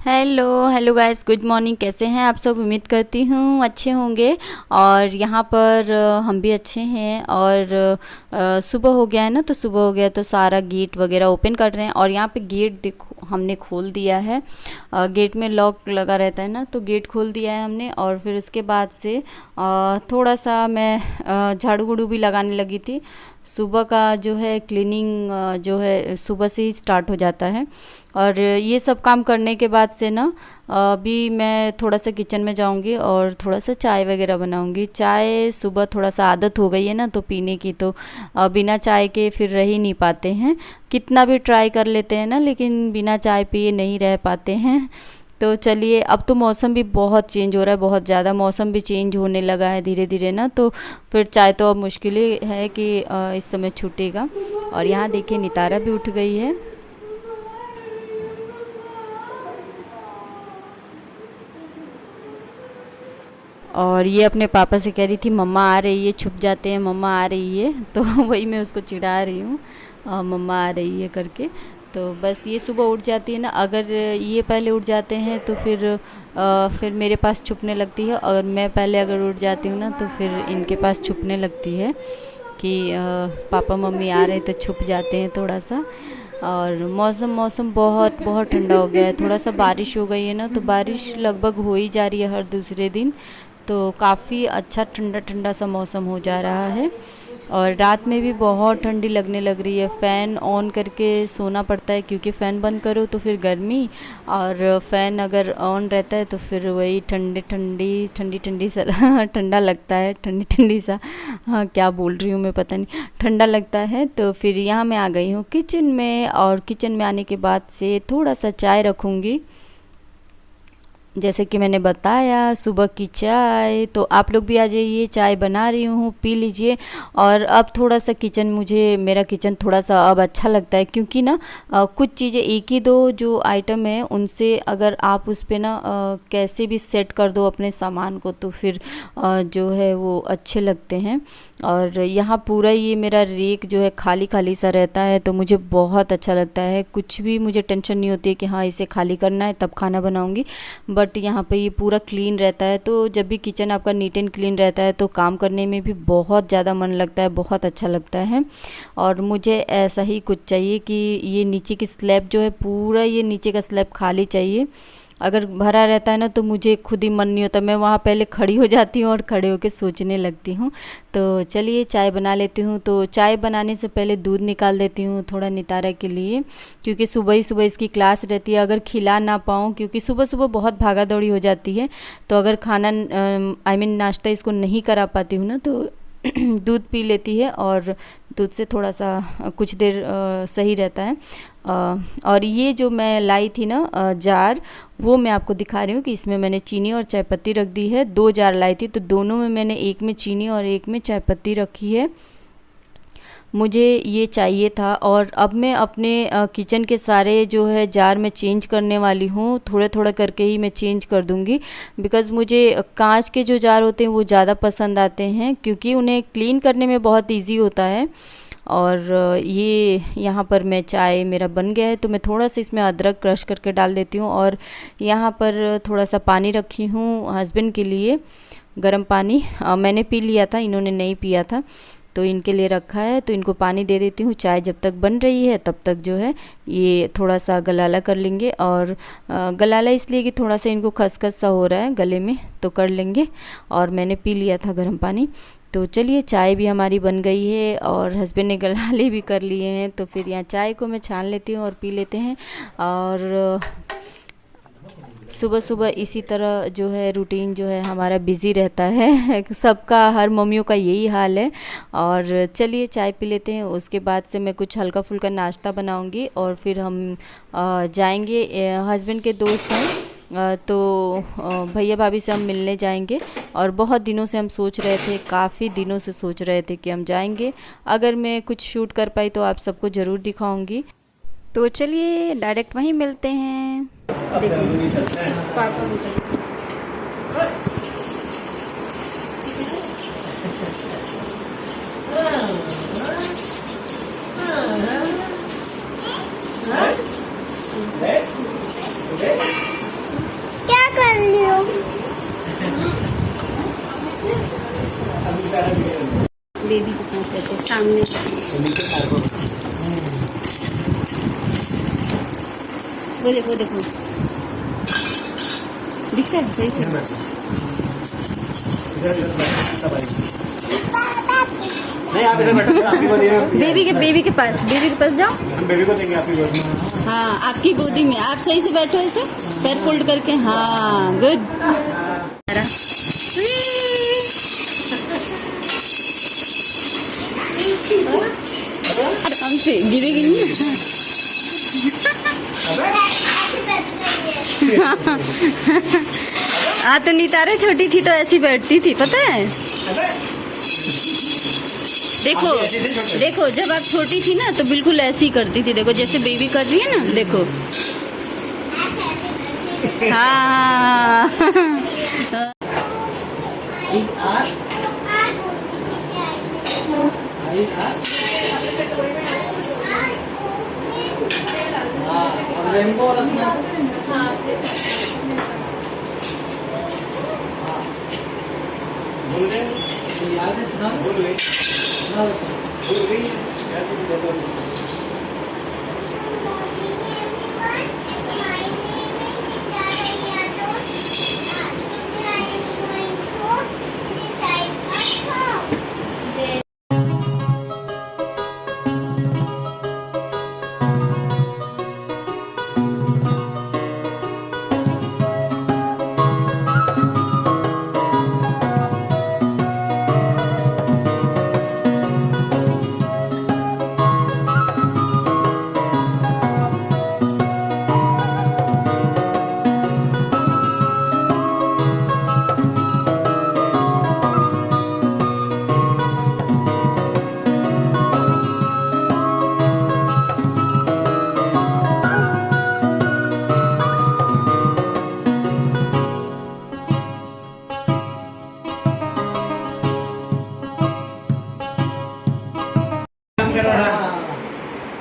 Hello hello guys, good morning. कैसे हैं आप सब? उम्मीद करती हूँ अच्छे होंगे। और यहाँ पर हम भी अच्छे हैं। और सुबह हो गया है ना, तो सुबह हो गया तो सारा गेट वगैरह ओपन कर रहे हैं। और यहाँ पे गेट देखो हमने खोल दिया है। गेट में लॉक लगा रहता है ना, तो गेट खोल दिया है हमने। और फिर उसके बाद से थोड़ा सा मैं झाड़ू वुड़ू भी लगाने लगी थी। सुबह का जो है क्लीनिंग जो है सुबह से ही स्टार्ट हो जाता है। और ये सब काम करने के बाद से ना अभी मैं थोड़ा सा किचन में जाऊंगी और थोड़ा सा चाय वगैरह बनाऊंगी। चाय सुबह थोड़ा सा आदत हो गई है ना तो पीने की, तो बिना चाय के फिर रह ही नहीं पाते हैं। कितना भी ट्राई कर लेते हैं ना, लेकिन बिना चाय पिए नहीं रह पाते हैं। तो चलिए, अब तो मौसम भी बहुत चेंज हो रहा है, बहुत ज़्यादा मौसम भी चेंज होने लगा है धीरे धीरे ना, तो फिर चाय तो अब मुश्किल ही है कि इस समय छूटेगा। और यहाँ देखिए नितारा भी उठ गई है। और ये अपने पापा से कह रही थी मम्मा आ रही है, छुप जाते हैं, मम्मा आ रही है। तो वही मैं उसको चिढ़ा रही हूँ, मम्मा आ रही है करके। तो बस ये सुबह उठ जाती है ना, अगर ये पहले उठ जाते हैं तो फिर मेरे पास छुपने लगती है। और मैं पहले अगर उठ जाती हूँ ना तो फिर इनके पास छुपने लगती है कि पापा मम्मी आ रहे हैं, तो छुप जाते हैं थोड़ा सा। और मौसम मौसम बहुत बहुत ठंडा हो गया है। थोड़ा सा बारिश हो गई है ना, तो बारिश लगभग हो ही जा रही है हर दूसरे दिन। तो काफ़ी अच्छा ठंडा ठंडा सा मौसम हो जा रहा है। और रात में भी बहुत ठंडी लगने लग रही है। फ़ैन ऑन करके सोना पड़ता है, क्योंकि फ़ैन बंद करो तो फिर गर्मी, और फ़ैन अगर ऑन रहता है तो फिर वही ठंडी ठंडी ठंडी ठंडी सा ठंडा लगता है, ठंडी ठंडी सा। हाँ, क्या बोल रही हूँ मैं पता नहीं, ठंडा लगता है। तो फिर यहाँ मैं आ गई हूँ किचन में। और किचन में आने के बाद से थोड़ा सा चाय रखूँगी। जैसे कि मैंने बताया, सुबह की चाय, तो आप लोग भी आ जाइए, चाय बना रही हूँ, पी लीजिए। और अब थोड़ा सा मेरा किचन थोड़ा सा अब अच्छा लगता है, क्योंकि ना कुछ चीज़ें, एक ही दो जो आइटम है उनसे अगर आप उस पे ना कैसे भी सेट कर दो अपने सामान को, तो फिर जो है वो अच्छे लगते हैं। और यहाँ पूरा ये मेरा रेक जो है खाली खाली सा रहता है, तो मुझे बहुत अच्छा लगता है। कुछ भी मुझे टेंशन नहीं होती है कि हाँ इसे खाली करना है तब खाना बनाऊँगी। बट यहाँ पे ये पूरा क्लीन रहता है, तो जब भी किचन आपका नीट एंड क्लीन रहता है तो काम करने में भी बहुत ज़्यादा मन लगता है, बहुत अच्छा लगता है। और मुझे ऐसा ही कुछ चाहिए कि ये नीचे की स्लैब जो है, पूरा ये नीचे का स्लैब खाली चाहिए। अगर भरा रहता है ना तो मुझे खुद ही मन नहीं होता, मैं वहाँ पहले खड़ी हो जाती हूँ और खड़े होकर सोचने लगती हूँ। तो चलिए चाय बना लेती हूँ। तो चाय बनाने से पहले दूध निकाल देती हूँ थोड़ा नितारा के लिए, क्योंकि सुबह ही सुबह इसकी क्लास रहती है। अगर खिला ना पाऊँ, क्योंकि सुबह सुबह बहुत भागा दौड़ी हो जाती है, तो अगर खाना आई मीन नाश्ता इसको नहीं करा पाती हूँ ना, तो दूध पी लेती है। और दूध से थोड़ा सा कुछ देर सही रहता है। और ये जो मैं लाई थी ना जार, वो मैं आपको दिखा रही हूँ कि इसमें मैंने चीनी और चाय पत्ती रख दी है। 2 जार लाई थी, तो दोनों में मैंने एक में चीनी और एक में चाय पत्ती रखी है। मुझे ये चाहिए था। और अब मैं अपने किचन के सारे जो है जार में चेंज करने वाली हूँ, थोड़े थोड़ा करके ही मैं चेंज कर दूँगी। बिकॉज़ मुझे कांच के जो जार होते हैं वो ज़्यादा पसंद आते हैं, क्योंकि उन्हें क्लीन करने में बहुत इजी होता है। और ये यहाँ पर मैं चाय मेरा बन गया है, तो मैं थोड़ा सा इसमें अदरक क्रश करके डाल देती हूँ। और यहाँ पर थोड़ा सा पानी रखी हूँ हस्बैंड के लिए, गर्म पानी। मैंने पी लिया था, इन्होंने नहीं पिया था, तो इनके लिए रखा है। तो इनको पानी दे देती हूँ। चाय जब तक बन रही है तब तक जो है ये थोड़ा सा गलाला कर लेंगे। और गलाला इसलिए कि थोड़ा सा इनको खसखस सा हो रहा है गले में, तो कर लेंगे। और मैंने पी लिया था गर्म पानी। तो चलिए चाय भी हमारी बन गई है और हस्बैंड ने गलाले भी कर लिए हैं। तो फिर यहाँ चाय को मैं छान लेती हूँ और पी लेते हैं। और सुबह सुबह इसी तरह जो है रूटीन जो है हमारा बिज़ी रहता है सबका, हर मम्मियों का यही हाल है। और चलिए चाय पी लेते हैं, उसके बाद से मैं कुछ हल्का फुल्का नाश्ता बनाऊंगी और फिर हम जाएंगे। हस्बैंड के दोस्त हैं तो भैया भाभी से हम मिलने जाएंगे। और बहुत दिनों से हम सोच रहे थे, काफ़ी दिनों से सोच रहे थे कि हम जाएंगे। अगर मैं कुछ शूट कर पाई तो आप सबको ज़रूर दिखाऊंगी। तो चलिए डायरेक्ट वहीं मिलते हैं। क्या कर रही हो? बेबी के साथ रहते सामने। वो देखो देखो, दिख रहा है सही से। नहीं, आप इधर बैठो, आपकी गोदी में। बेबी के पास जाओ। हम बेबी को देंगे आपकी गोदी में। हाँ, आपकी गोदी में। आप सही से बैठो ऐसे, पैर फोल्ड करके। हाँ, गुड। हमसे गिरेगी नहीं। तो नीतारे छोटी थी तो ऐसी बैठती थी, पता है। देखो जब आप छोटी थी ना तो बिल्कुल ऐसी ही करती थी। देखो जैसे बेबी कर रही है ना, देखो। हाँ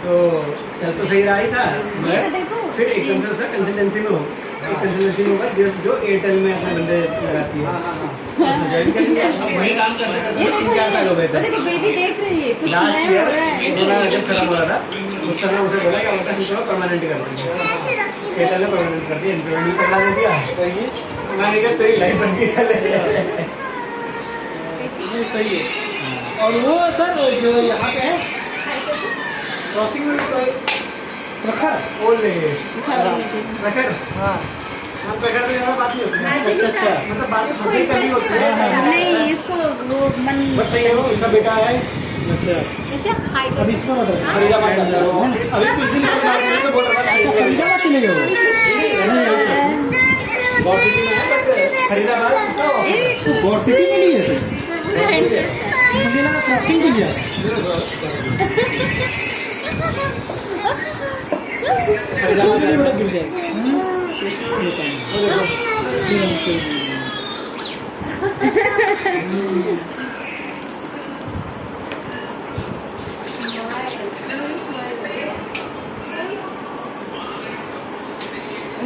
तो चल तो सही रहा ही था, फिर एकदम से उसका कंसल्टेंसी में हो, कंसल्टेंसी में होगा जो एयरटेल में अपने बंदे लगाती है। ज्वाइन कर लिया, वही काम करते करते 3-4 साल हो गए थे। बेबी देख रही है, कुछ लास्ट नया हो रहा ईयर है। कोरोना जब खत्म हो रहा था उस समय उसे बोला क्या होता है, हम परमानेंट कर देंगे। एयरटेल ने परमानेंट कर दिया, इंप्लीमेंट करवा दे दिया। सही है, मैंने कहा तेरी लाइफ बन गई। सही है। और वो सर जो यहाँ पे है क्रॉसिंग में प्रखर बोल रहे प्रखर। हाँ, हम प्रखर में ज़्यादा बात नहीं होती है। अच्छा, मतलब बात सभी करनी होती है। नहीं, इसको वो मन बस सही है, वो इसका बेटा है। अच्छा, अब इसमें मतलब फरीदाबाद जाता है वो। अभी कुछ दिन पहले तो बोल रहा था। अच्छा, फरीदाबाद चले गए वो। गौर सिटी में है, फरीदाबाद गौर सिटी में नहीं है। मुझे लगा क्रॉसिंग के लिए। फरीदाबाद में बड़ा गिर जाए।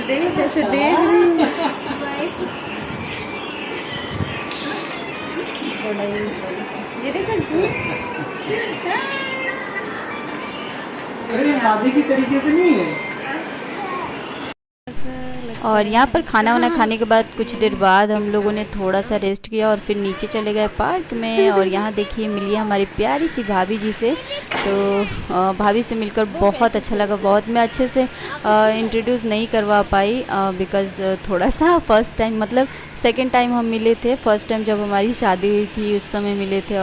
देखो कैसे देख रही है। ये देखो अरे बाजी की तरीके से नहीं है। और यहाँ पर खाना वाना खाने के बाद कुछ देर बाद हम लोगों ने थोड़ा सा रेस्ट किया और फिर नीचे चले गए पार्क में। और यहाँ देखिए मिली हमारी प्यारी सी भाभी जी से। तो भाभी से मिलकर बहुत अच्छा लगा। बहुत मैं अच्छे से इंट्रोड्यूस नहीं करवा पाई बिकॉज़ थोड़ा सा फर्स्ट टाइम, मतलब सेकंड टाइम हम मिले थे। फर्स्ट टाइम जब हमारी शादी हुई थी उस समय मिले थे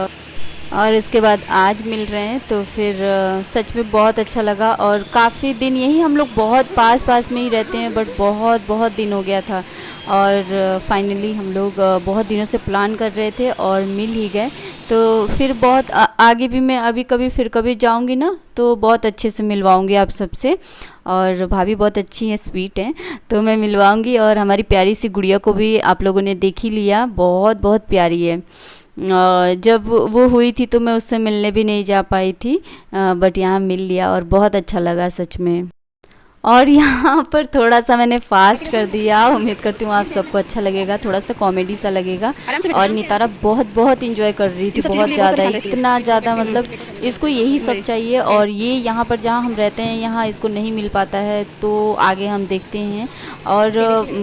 और इसके बाद आज मिल रहे हैं। तो फिर सच में बहुत अच्छा लगा। और काफ़ी दिन यही हम लोग बहुत पास में ही रहते हैं, बट बहुत दिन हो गया था। और फाइनली हम लोग बहुत दिनों से प्लान कर रहे थे और मिल ही गए। तो फिर बहुत आगे भी मैं अभी कभी जाऊंगी ना तो बहुत अच्छे से मिलवाऊंगी आप सबसे। और भाभी बहुत अच्छी हैं, स्वीट हैं, तो मैं मिलवाऊंगी। और हमारी प्यारी सी गुड़िया को भी आप लोगों ने देख ही लिया, बहुत प्यारी है। जब वो हुई थी तो मैं उससे मिलने भी नहीं जा पाई थी, बट यहाँ मिल लिया और बहुत अच्छा लगा सच में। और यहाँ पर थोड़ा सा मैंने फास्ट कर दिया। उम्मीद करती हूँ आप सबको अच्छा लगेगा, थोड़ा सा कॉमेडी सा लगेगा। और नितारा बहुत इंजॉय कर रही थी, बहुत ज़्यादा, इतना ज़्यादा, मतलब इसको यही सब चाहिए। और ये यहाँ पर जहाँ हम रहते हैं यहाँ इसको नहीं मिल पाता है, तो आगे हम देखते हैं। और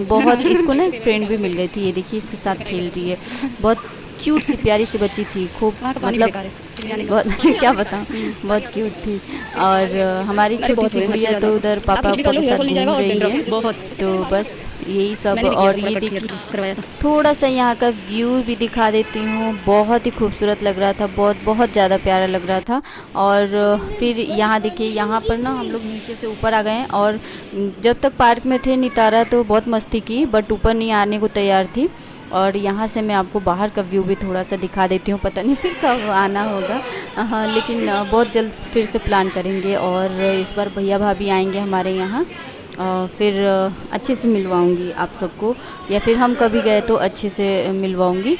बहुत इसको ना फ्रेंड भी मिल गई थी, ये देखिए इसके साथ खेल रही है। बहुत क्यूट सी प्यारी सी बच्ची थी, खूब मतलब बहुत क्या बताऊँ, बहुत क्यूट थी। और हमारी छोटी सी गुड़िया तो उधर पापा के साथ घूम रही है। तो बस यही सब। और ये देखिए थोड़ा सा यहाँ का व्यू भी दिखा देती हूँ। बहुत ही खूबसूरत लग रहा था, बहुत ज़्यादा प्यारा लग रहा था। और फिर यहाँ देखिए, यहाँ पर ना हम लोग नीचे से ऊपर आ गए हैं। और जब तक पार्क में थे नितारा तो बहुत मस्ती की, बट ऊपर नहीं आने को तैयार थी। और यहाँ से मैं आपको बाहर का व्यू भी थोड़ा सा दिखा देती हूँ। पता नहीं फिर कब आना होगा, हाँ, लेकिन बहुत जल्द फिर से प्लान करेंगे। और इस बार भैया भाभी आएंगे हमारे यहाँ, फिर अच्छे से मिलवाऊंगी आप सबको, या फिर हम कभी गए तो अच्छे से मिलवाऊंगी।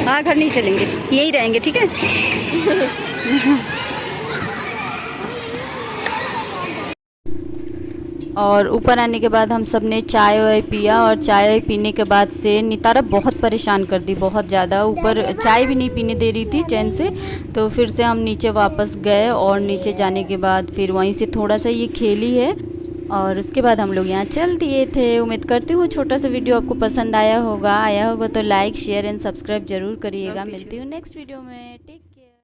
हाँ, घर नहीं चलेंगे, यहीं रहेंगे, ठीक है। और ऊपर आने के बाद हम सब ने चाय वाय पिया। और चाय पीने के बाद से नितारा बहुत परेशान कर दी, बहुत ज़्यादा। ऊपर चाय भी नहीं पीने दे रही थी चैन से। तो फिर से हम नीचे वापस गए और नीचे जाने के बाद फिर वहीं से थोड़ा सा ये खेली है। और उसके बाद हम लोग यहाँ चल दिए थे। उम्मीद करती हूँ छोटा सा वीडियो आपको पसंद आया होगा तो लाइक शेयर एंड सब्सक्राइब जरूर करिएगा। मिलती हूँ नेक्स्ट वीडियो में। टेक